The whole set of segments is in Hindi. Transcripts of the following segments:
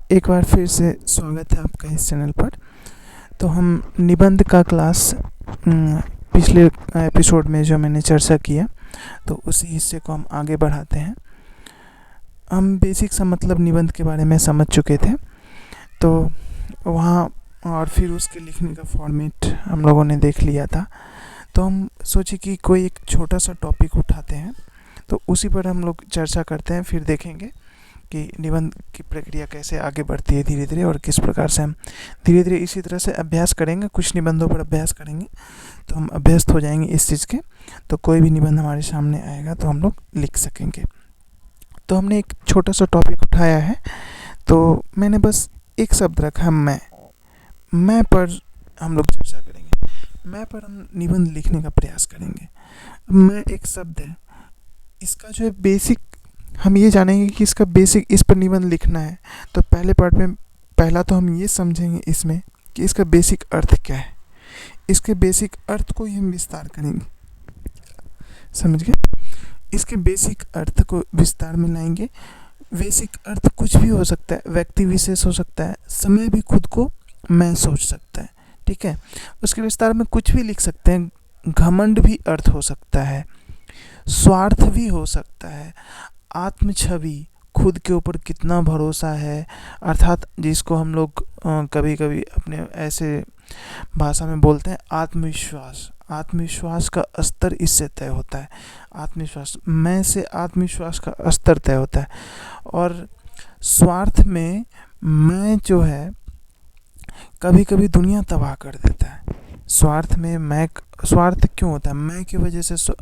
एक बार फिर से स्वागत है आपका इस चैनल पर। तो हम निबंध का क्लास पिछले एपिसोड में जो मैंने चर्चा किया, तो उसी हिस्से को हम आगे बढ़ाते हैं। हम बेसिक सा मतलब निबंध के बारे में समझ चुके थे, तो वहाँ और फिर उसके लिखने का फॉर्मेट हम लोगों ने देख लिया था। तो हम सोचे कि कोई एक छोटा सा टॉपिक उठाते हैं, तो उसी पर हम लोग चर्चा करते हैं। फिर देखेंगे कि निबंध की प्रक्रिया कैसे आगे बढ़ती है धीरे धीरे, और किस प्रकार से हम धीरे धीरे इसी तरह से अभ्यास करेंगे। कुछ निबंधों पर अभ्यास करेंगे तो हम अभ्यस्त हो जाएंगे इस चीज़ के, तो कोई भी निबंध हमारे सामने आएगा तो हम लोग लिख सकेंगे। तो हमने एक छोटा सा टॉपिक उठाया है, तो मैंने बस एक शब्द रखा, मैं पर हम लोग चर्चा करेंगे। मैं पर हम निबंध लिखने का प्रयास करेंगे। मैं एक शब्द है, इसका जो है बेसिक हम ये जानेंगे कि इसका बेसिक इस पर निबंध लिखना है। तो पहले पार्ट में पहला तो हम ये समझेंगे इसमें कि इसका बेसिक अर्थ क्या है। इसके बेसिक अर्थ को ही हम विस्तार करेंगे, समझ गए? इसके बेसिक अर्थ को विस्तार में लाएंगे। बेसिक अर्थ कुछ भी हो सकता है, व्यक्ति विशेष हो सकता है, समय भी खुद को मैं सोच सकता है, ठीक है। उसके विस्तार में कुछ भी लिख सकते हैं। घमंड भी अर्थ हो सकता है, स्वार्थ भी हो सकता है, आत्म छवि, खुद के ऊपर कितना भरोसा है, अर्थात जिसको हम लोग कभी कभी अपने ऐसे भाषा में बोलते हैं आत्मविश्वास। आत्मविश्वास का स्तर इससे तय होता है। आत्मविश्वास, मैं से आत्मविश्वास का स्तर तय होता है। और स्वार्थ में मैं जो है कभी कभी दुनिया तबाह कर देता है। स्वार्थ में मैं, स्वार्थ क्यों होता है? मैं की वजह से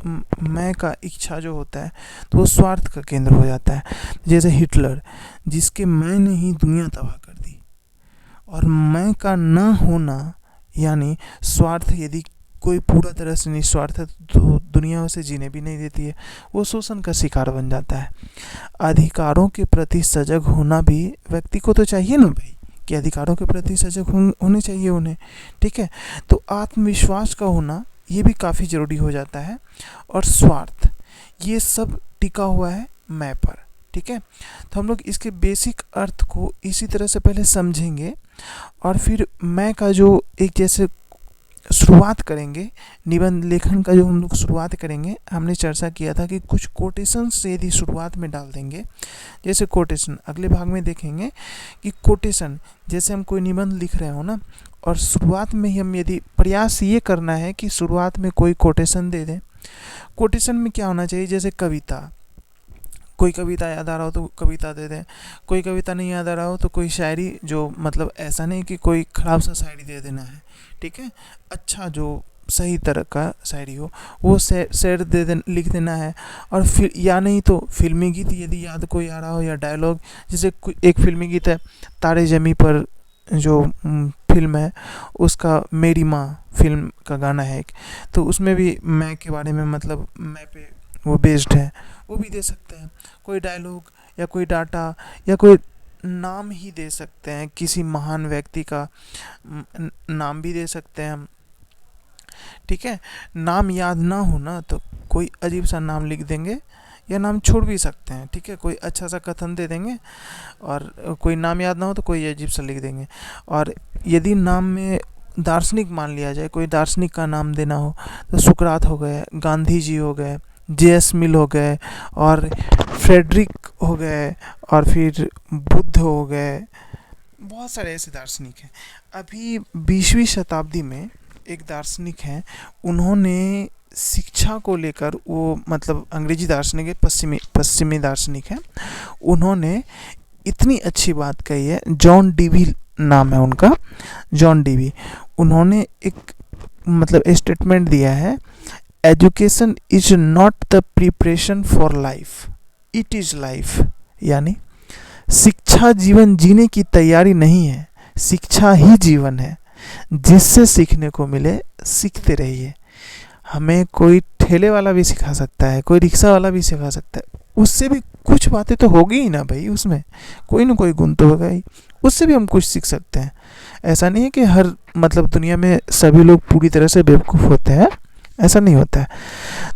मैं का इच्छा जो होता है तो वो स्वार्थ का केंद्र हो जाता है। जैसे हिटलर, जिसके मैं ने ही दुनिया तबाह कर दी। और मैं का ना होना यानी स्वार्थ, यदि कोई पूरा तरह से निस्वार्थ है तो दुनिया उसे जीने भी नहीं देती है, वो शोषण का शिकार बन जाता है। अधिकारों के प्रति सजग होना भी व्यक्ति को तो चाहिए ना भाई, कि अधिकारों के प्रति सजग होने चाहिए उन्हें, ठीक है। तो आत्मविश्वास का होना ये भी काफ़ी ज़रूरी हो जाता है। और स्वार्थ, ये सब टिका हुआ है मैं पर, ठीक है। तो हम लोग इसके बेसिक अर्थ को इसी तरह से पहले समझेंगे, और फिर मैं का जो एक जैसे शुरुआत करेंगे, निबंध लेखन का जो हम लोग शुरुआत करेंगे, हमने चर्चा किया था कि कुछ कोटेशन से यदि शुरुआत में डाल देंगे, जैसे कोटेशन अगले भाग में देखेंगे कि कोटेशन, जैसे हम कोई निबंध लिख रहे हो ना, और शुरुआत में ही हम यदि प्रयास ये करना है कि शुरुआत में कोई कोटेशन दे दें। कोटेशन में क्या होना चाहिए? जैसे कविता, कोई कविता याद आ रहा हो तो कविता दे दें, कोई कविता नहीं याद आ रहा हो तो कोई शायरी, जो मतलब ऐसा नहीं कि कोई ख़राब सा शायरी दे देना है, ठीक है। अच्छा, जो सही तरह का शायरी हो वो शेर लिख देना है। और फिर या नहीं तो फिल्मी गीत यदि याद कोई आ रहा हो, या डायलॉग, जैसे एक फिल्मी गीत है तारे ज़मीं पर, जो फिल्म है उसका मेरी माँ फिल्म का गाना है एक, तो उसमें भी मैं के बारे में, मतलब मैं पे वो बेस्ड है, वो भी दे सकते हैं। कोई डायलॉग या कोई डाटा या कोई नाम ही दे सकते हैं, किसी महान व्यक्ति का नाम भी दे सकते हैं हम, ठीक है। नाम याद ना हो ना तो कोई अजीब सा नाम लिख देंगे, या नाम छोड़ भी सकते हैं, ठीक है। कोई अच्छा सा कथन दे देंगे, और कोई नाम याद ना हो तो कोई अजीब सा लिख देंगे। और यदि नाम में दार्शनिक मान लिया जाए, कोई दार्शनिक का नाम देना हो तो सुकरात हो गए, गांधी जी हो गए, जे.एस. मिल हो गए, और फ्रेडरिक हो गए, और फिर बुद्ध हो गए। बहुत सारे ऐसे दार्शनिक हैं। अभी 20वीं शताब्दी में एक दार्शनिक हैं, उन्होंने शिक्षा को लेकर, वो मतलब अंग्रेजी दार्शनिक है, पश्चिमी दार्शनिक हैं, उन्होंने इतनी अच्छी बात कही है। जॉन डीवी नाम है उनका, जॉन डीवी। उन्होंने एक मतलब स्टेटमेंट दिया है, education is not the preparation for life, it is life. यानी शिक्षा जीवन जीने की तैयारी नहीं है, शिक्षा ही जीवन है। जिससे सीखने को मिले सीखते रहिए। हमें कोई ठेले वाला भी सिखा सकता है, कोई रिक्शा वाला भी सिखा सकता है, उससे भी कुछ बातें तो होगी ही ना भाई, उसमें कोई ना कोई गुण तो होगा ही, उससे भी हम कुछ सीख सकते हैं। ऐसा नहीं है कि हर मतलब दुनिया में सभी लोग पूरी तरह से बेवकूफ़ होते हैं, ऐसा नहीं होता है।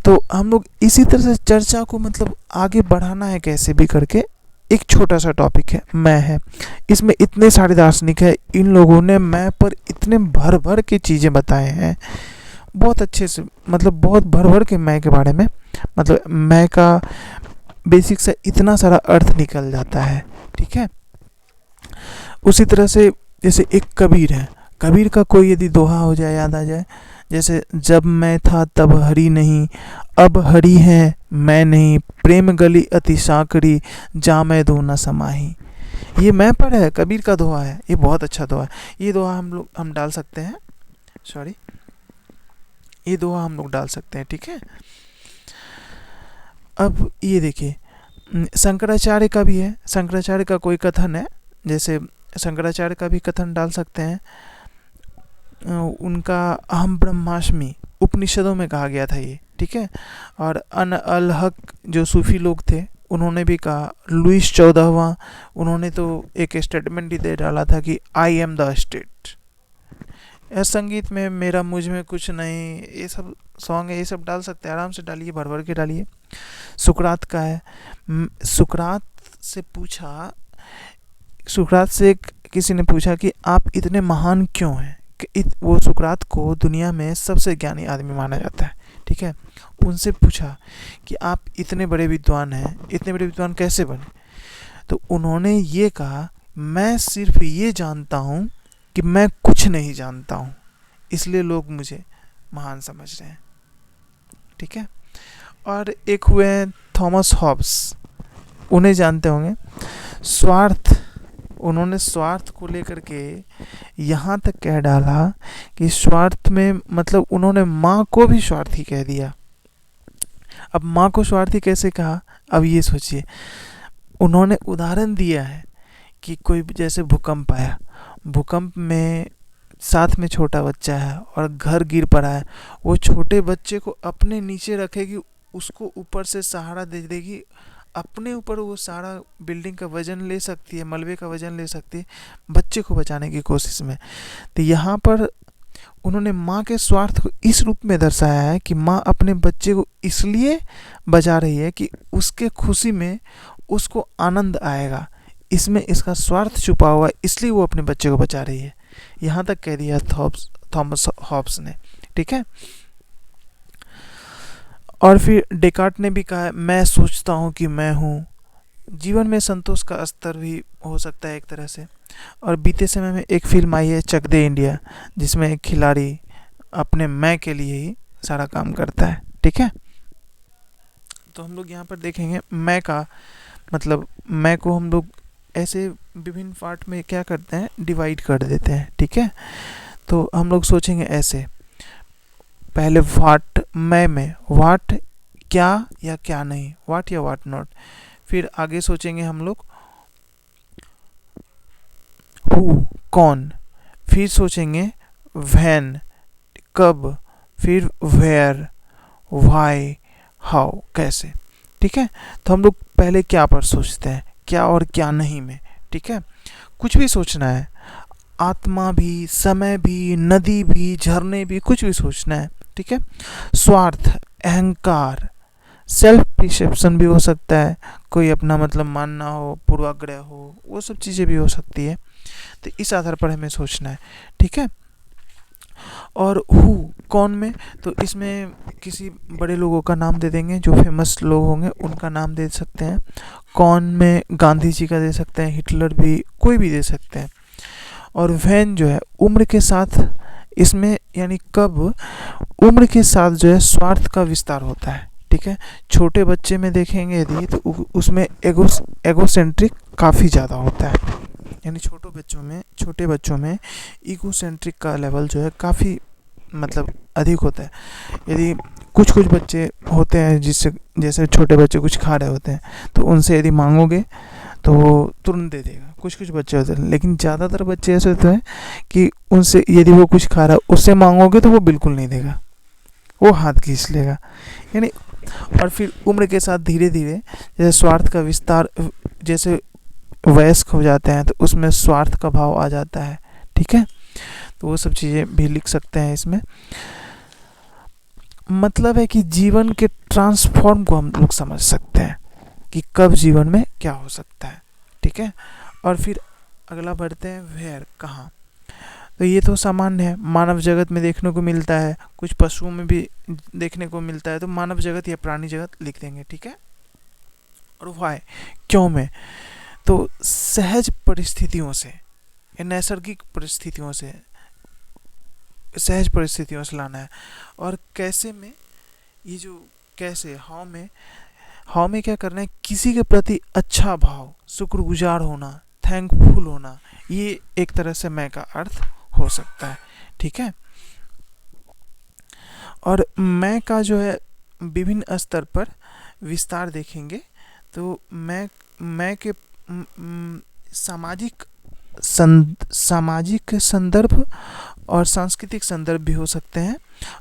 तो हम लोग इसी तरह से चर्चा को मतलब आगे बढ़ाना है कैसे भी करके, एक छोटा सा टॉपिक है, मैं है। इसमें इतने सारे दार्शनिक है, इन लोगों ने मैं पर इतने भर भर के चीज़ें बताए हैं, बहुत अच्छे से, मतलब बहुत भर भर के मैं के बारे में, मतलब मैं का बेसिक से इतना सारा अर्थ निकल जाता है, ठीक है। उसी तरह से जैसे एक कबीर है, कबीर का कोई यदि दोहा हो जाए, याद आ जाए, जैसे जब मैं था तब हरि नहीं, अब हरि है मैं नहीं, प्रेम गली अति साकरी, जा मैं दो न समाही। ये मैं पर है, कबीर का दोहा है, ये बहुत अच्छा दोहा है। ये दोहा हम डाल सकते हैं, सॉरी, ये दोहा हम लोग डाल सकते हैं, ठीक है। अब ये देखिए, शंकराचार्य का भी है, शंकराचार्य का कोई कथन है, जैसे शंकराचार्य का भी कथन डाल सकते हैं। उनका अहम ब्रह्मास्मि उपनिषदों में कहा गया था ये, ठीक है। और अन अल हक जो सूफी लोग थे उन्होंने भी कहा, लुईस 14वां, उन्होंने तो एक स्टेटमेंट ही दे डाला था कि आई एम द स्टेट। संगीत में मेरा मुझ में कुछ नहीं, ये सब सॉन्ग है, ये सब डाल सकते हैं, आराम से डालिए, भर भर के डालिए। सुकरात का है, सुकरात से किसी ने पूछा कि आप इतने महान क्यों हैं, कि वो सुकरात को दुनिया में सबसे ज्ञानी आदमी माना जाता है, ठीक है। उनसे पूछा कि आप इतने बड़े विद्वान हैं, इतने बड़े विद्वान कैसे बने, तो उन्होंने ये कहा, मैं सिर्फ ये जानता हूँ कि मैं कुछ नहीं जानता हूँ, इसलिए लोग मुझे महान समझ रहे हैं, ठीक है। और एक हुए हैं थॉमस हॉब्स, उन्हें जानते होंगे, स्वार्थ, उन्होंने स्वार्थ को लेकर के यहाँ तक कह डाला कि स्वार्थ में, मतलब उन्होंने माँ को भी स्वार्थी कह दिया। अब माँ को स्वार्थी कैसे कहा, अब ये सोचिए, उन्होंने उदाहरण दिया है कि कोई जैसे भूकंप आया, भूकंप में साथ में छोटा बच्चा है और घर गिर पड़ा है, वो छोटे बच्चे को अपने नीचे रखेगी, उसको ऊपर से सहारा दे देगी, अपने ऊपर वो सारा बिल्डिंग का वजन ले सकती है, मलबे का वजन ले सकती है, बच्चे को बचाने की कोशिश में। तो यहाँ पर उन्होंने माँ के स्वार्थ को इस रूप में दर्शाया है कि माँ अपने बच्चे को इसलिए बचा रही है कि उसके खुशी में उसको आनंद आएगा, इसमें इसका स्वार्थ छुपा हुआ है, इसलिए वो अपने बच्चे को बचा रही है। यहाँ तक कह दिया थॉमस हॉब्स ने, ठीक है। और फिर डेकार्ट ने भी कहा, मैं सोचता हूँ कि मैं हूँ। जीवन में संतोष का स्तर भी हो सकता है एक तरह से। और बीते समय में एक फिल्म आई है चक दे इंडिया, जिसमें एक खिलाड़ी अपने मैं के लिए ही सारा काम करता है, ठीक है। तो हम लोग यहाँ पर देखेंगे मैं का मतलब, मैं को हम लोग ऐसे विभिन्न पार्ट में क्या करते हैं, डिवाइड कर देते हैं, ठीक है। तो हम लोग सोचेंगे ऐसे, पहले वाट, मैं में वाट क्या या क्या नहीं, वाट या वाट नॉट। फिर आगे सोचेंगे हम लोग हु, कौन। फिर सोचेंगे व्हेन, कब। फिर वेयर, व्हाई, हाउ, कैसे, ठीक है। तो हम लोग पहले क्या पर सोचते हैं, क्या और क्या नहीं में, ठीक है। कुछ भी सोचना है, आत्मा भी, समय भी, नदी भी, झरने भी, कुछ भी सोचना है, ठीक है। स्वार्थ, अहंकार, सेल्फ परसेप्शन भी हो सकता है, कोई अपना मतलब मानना हो, पूर्वाग्रह हो, वो सब चीज़ें भी हो सकती है। तो इस आधार पर हमें सोचना है, ठीक है। और हु, कौन में, तो इसमें किसी बड़े लोगों का नाम दे देंगे, जो फेमस लोग होंगे उनका नाम दे सकते हैं। कौन में गांधी जी का दे सकते हैं, हिटलर भी, कोई भी दे सकते हैं। और व्हेन जो है उम्र के साथ, इसमें यानी कब, उम्र के साथ जो है स्वार्थ का विस्तार होता है, ठीक है। छोटे बच्चे में देखेंगे यदि, तो उसमें एगोसेंट्रिक काफ़ी ज़्यादा होता है, यानी छोटे बच्चों में ईगोसेंट्रिक का लेवल जो है काफ़ी मतलब अधिक होता है। यदि कुछ बच्चे होते हैं जिससे, जैसे छोटे बच्चे कुछ खा रहे होते हैं, तो उनसे यदि मांगोगे तो वो तुरंत दे देगा, कुछ बच्चे होते हैं। लेकिन ज़्यादातर बच्चे ऐसे होते हैं कि उनसे यदि वो कुछ खा रहा है, उससे मांगोगे तो वो बिल्कुल नहीं देगा, वो हाथ खींच लेगा, यानी। और फिर उम्र के साथ धीरे धीरे जैसे स्वार्थ का विस्तार, जैसे वयस्क हो जाते हैं तो उसमें स्वार्थ का भाव आ जाता है, ठीक है। तो वो सब चीज़ें भी लिख सकते हैं इसमें। मतलब है कि जीवन के ट्रांसफॉर्म को हम लोग समझ सकते हैं, कि कब जीवन में क्या हो सकता है। ठीक है, और फिर अगला बढ़ते हैं, वेयर, कहाँ। तो ये तो सामान्य है, मानव जगत में देखने को मिलता है, कुछ पशुओं में भी देखने को मिलता है, तो मानव जगत या प्राणी जगत लिख देंगे। ठीक है, और वाई, क्यों में, तो सहज परिस्थितियों से, नैसर्गिक परिस्थितियों से, सहज परिस्थितियों से लाना है। और कैसे में, ये जो कैसे, हाउ में क्या करना है, किसी के प्रति अच्छा भाव, शुक्रगुजार होना, थैंकफुल होना, ये एक तरह से मैं का अर्थ हो सकता है। ठीक है, और मैं का जो है विभिन्न स्तर पर विस्तार देखेंगे। तो मैं के सामाजिक संदर्भ और सांस्कृतिक संदर्भ भी हो सकते हैं,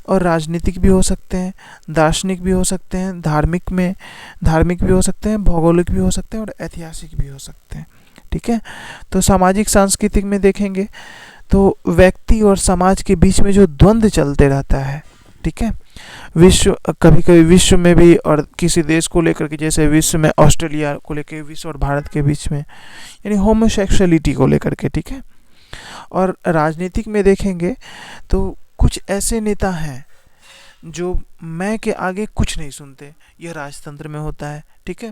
और राजनीतिक भी हो सकते हैं, दार्शनिक भी हो सकते हैं, धार्मिक भी हो सकते हैं, भौगोलिक भी हो सकते हैं, और ऐतिहासिक भी हो सकते हैं। ठीक है, तो सामाजिक सांस्कृतिक में देखेंगे तो व्यक्ति और समाज के बीच में जो द्वंद्व चलते रहता है। ठीक है, कभी कभी विश्व में भी, और किसी देश को लेकर के, जैसे विश्व में ऑस्ट्रेलिया को लेकर, विश्व और भारत के बीच में, यानी होमोसेक्सुअलिटी को लेकर के। ठीक है, और राजनीतिक में देखेंगे तो कुछ ऐसे नेता हैं जो मैं के आगे कुछ नहीं सुनते, यह राजतंत्र में होता है। ठीक है,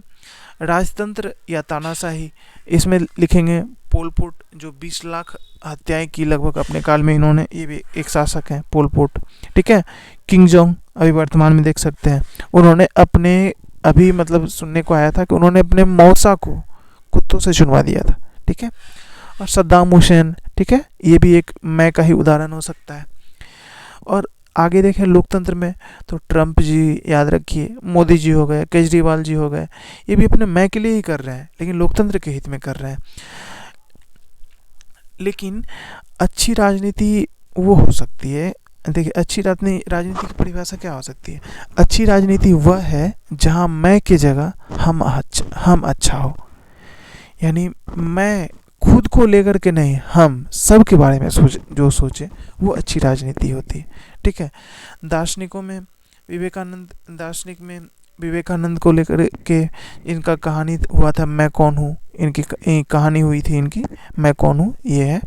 राजतंत्र या तानाशाही, इसमें लिखेंगे पोल पोट, जो 20 लाख हत्याएं की लगभग अपने काल में इन्होंने, ये भी एक शासक हैं पोल पोट। ठीक है, किंग जोंग अभी वर्तमान में देख सकते हैं, उन्होंने अपने, अभी मतलब सुनने को आया था कि उन्होंने अपने मौसा को कुत्तों से चुनवा दिया था। ठीक है, और सद्दाम हुसैन। ठीक है, ये भी एक मैं का ही उदाहरण हो सकता है। और आगे देखें लोकतंत्र में, तो ट्रंप जी याद रखिए, मोदी जी हो गए, केजरीवाल जी हो गए, ये भी अपने मैं के लिए ही कर रहे हैं, लेकिन लोकतंत्र के हित में कर रहे हैं। लेकिन अच्छी राजनीति वो हो सकती है, देखिए अच्छी राजनीति की परिभाषा क्या हो सकती है। अच्छी राजनीति वह है जहाँ मैं की जगह हम अच्छा हो, यानी मैं खुद को लेकर के नहीं, हम सब के बारे में सोचे, वो अच्छी राजनीति होती है। ठीक है, दार्शनिकों में दार्शनिक में विवेकानंद को लेकर के इनका कहानी हुआ था, मैं कौन हूँ, इनकी कहानी हुई थी इनकी, मैं कौन हूँ, ये है।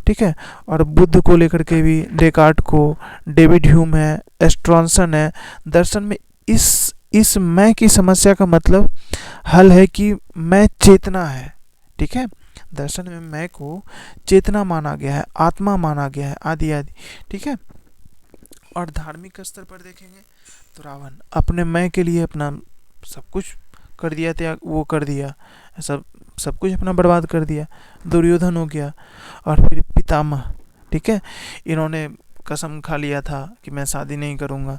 ठीक है, और बुद्ध को लेकर के भी डेकार्ट को, डेविड ह्यूम है, एस्ट्रॉनसन है। दर्शन में इस मैं की समस्या का मतलब हल है कि मैं चेतना है। ठीक है, दर्शन में मैं को चेतना माना गया है, आत्मा माना गया है, आदि आदि। ठीक है, और धार्मिक स्तर पर देखेंगे तो रावण अपने मैं के लिए अपना सब कुछ कर दिया, त्याग वो कर दिया, सब कुछ अपना बर्बाद कर दिया, दुर्योधन हो गया। और फिर पितामह, ठीक है, इन्होंने कसम खा लिया था कि मैं शादी नहीं करूँगा।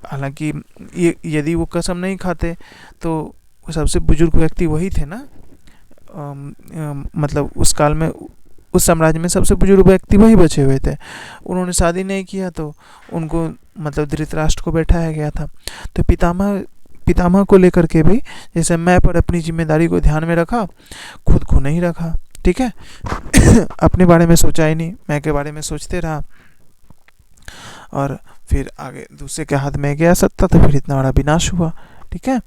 हालांकि ये यदि वो कसम नहीं खाते तो सबसे बुजुर्ग व्यक्ति वही थे ना, मतलब उस काल में, उस साम्राज्य में सबसे बुजुर्ग व्यक्ति वही बचे हुए थे। उन्होंने शादी नहीं किया तो उनको मतलब धृतराष्ट्र को बैठाया गया था। तो पितामह को लेकर के भी जैसे मैं पर अपनी जिम्मेदारी को ध्यान में रखा, खुद को नहीं रखा। ठीक है अपने बारे में सोचा ही नहीं, मैं के बारे में सोचते रहा, और फिर आगे दूसरे के हाथ में गया सत्ता, तो फिर इतना बड़ा विनाश हुआ। ठीक है,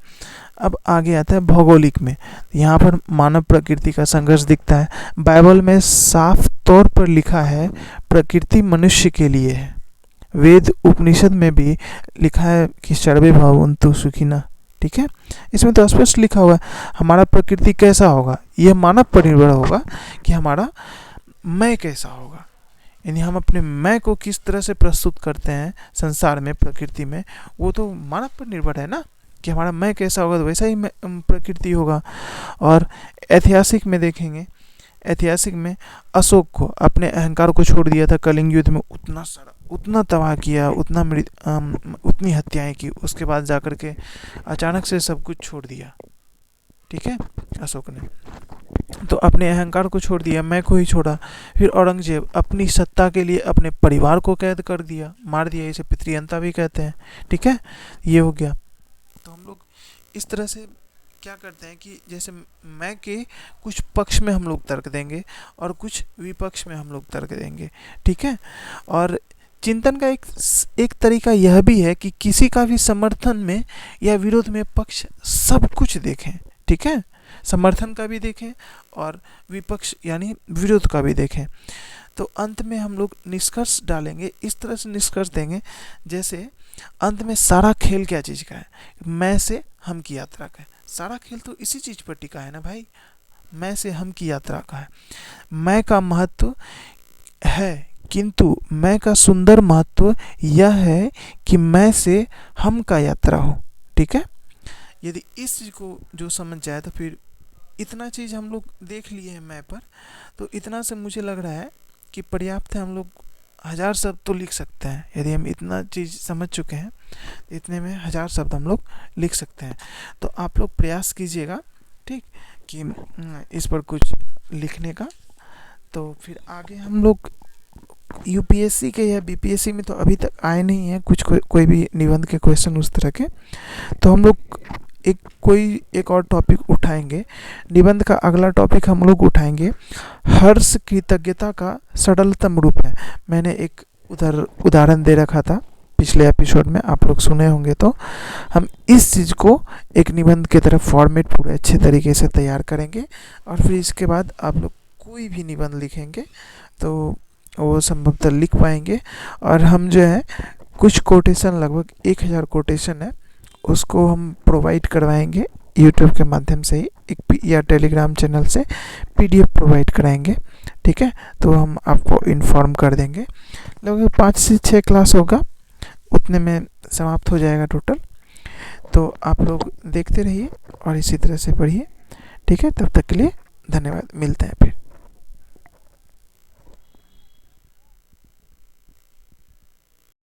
अब आगे आता है भौगोलिक में। यहाँ पर मानव प्रकृति का संघर्ष दिखता है। बाइबल में साफ तौर पर लिखा है प्रकृति मनुष्य के लिए है। वेद उपनिषद में भी लिखा है कि सर्वे भवन्तु सुखिनः। ठीक है, इसमें तो स्पष्ट लिखा हुआ है हमारा प्रकृति कैसा होगा, यह मानव पर निर्भर होगा कि हमारा मैं कैसा होगा, यानी हम अपने मैं को किस तरह से प्रस्तुत करते हैं संसार में, प्रकृति में, वो तो मानव पर निर्भर है ना, कि हमारा मैं कैसा होगा तो वैसा ही प्रकृति होगा। और ऐतिहासिक में देखेंगे, ऐतिहासिक में अशोक को अपने अहंकार को छोड़ दिया था, कलिंग युद्ध में उतना तबाह किया, उतनी हत्याएं की, उसके बाद जाकर के अचानक से सब कुछ छोड़ दिया। ठीक है, अशोक ने तो अपने अहंकार को छोड़ दिया, मैं को ही छोड़ा। फिर औरंगजेब अपनी सत्ता के लिए अपने परिवार को कैद कर दिया, मार दिया, इसे पितृहत्या भी कहते हैं। ठीक है, ये हो गया। तो हम लोग इस तरह से क्या करते हैं कि जैसे मैं के कुछ पक्ष में हम लोग तर्क देंगे और कुछ विपक्ष में हम लोग तर्क देंगे। ठीक है, और चिंतन का एक तरीका यह भी है कि किसी का भी समर्थन में या विरोध में पक्ष सब कुछ देखें। ठीक है, समर्थन का भी देखें और विपक्ष यानी विरोध का भी देखें। तो अंत में हम लोग निष्कर्ष डालेंगे, इस तरह से निष्कर्ष देंगे जैसे अंत में सारा खेल क्या चीज़ का है, मैं से हम की यात्रा का है। सारा खेल तो इसी चीज़ पर टिका है ना भाई, मैं से हम की यात्रा का है। मैं का महत्व है, किंतु मैं का सुंदर महत्व यह है कि मैं से हम का यात्रा हो। ठीक है, यदि इस चीज़ को जो समझ जाए तो फिर इतना चीज़ हम लोग देख लिए हैं मैं पर, तो इतना से मुझे लग रहा है कि पर्याप्त है। हम लोग 1000 शब्द तो लिख सकते हैं, यदि हम इतना चीज़ समझ चुके हैं इतने में 1000 शब्द हम लोग लिख सकते हैं। तो आप लोग प्रयास कीजिएगा, ठीक, कि इस पर कुछ लिखने का। तो फिर आगे हम लोग यूपीएससी के या बीपीएससी में तो अभी तक आए नहीं हैं कुछ कोई भी निबंध के क्वेश्चन उस तरह के, तो हम लोग एक और टॉपिक उठाएंगे। निबंध का अगला टॉपिक हम लोग उठाएंगे हर्ष कृतज्ञता का सरलतम रूप है। मैंने एक उदाहरण दे रखा था पिछले एपिसोड में, आप लोग सुने होंगे। तो हम इस चीज़ को एक निबंध की तरफ फॉर्मेट पूरे अच्छे तरीके से तैयार करेंगे और फिर इसके बाद आप लोग कोई भी निबंध लिखेंगे तो वो संभवतः लिख पाएंगे। और हम जो है कुछ कोटेशन, लगभग 1000 कोटेशन है, उसको हम प्रोवाइड करवाएंगे यूट्यूब के माध्यम से ही या टेलीग्राम चैनल से पीडीएफ प्रोवाइड कराएंगे। ठीक है, तो हम आपको इन्फॉर्म कर देंगे। लगभग 5 से 6 क्लास होगा, उतने में समाप्त हो जाएगा टोटल। तो आप लोग देखते रहिए और इसी तरह से पढ़िए। ठीक है, तब तक के लिए धन्यवाद, मिलते हैं फिर।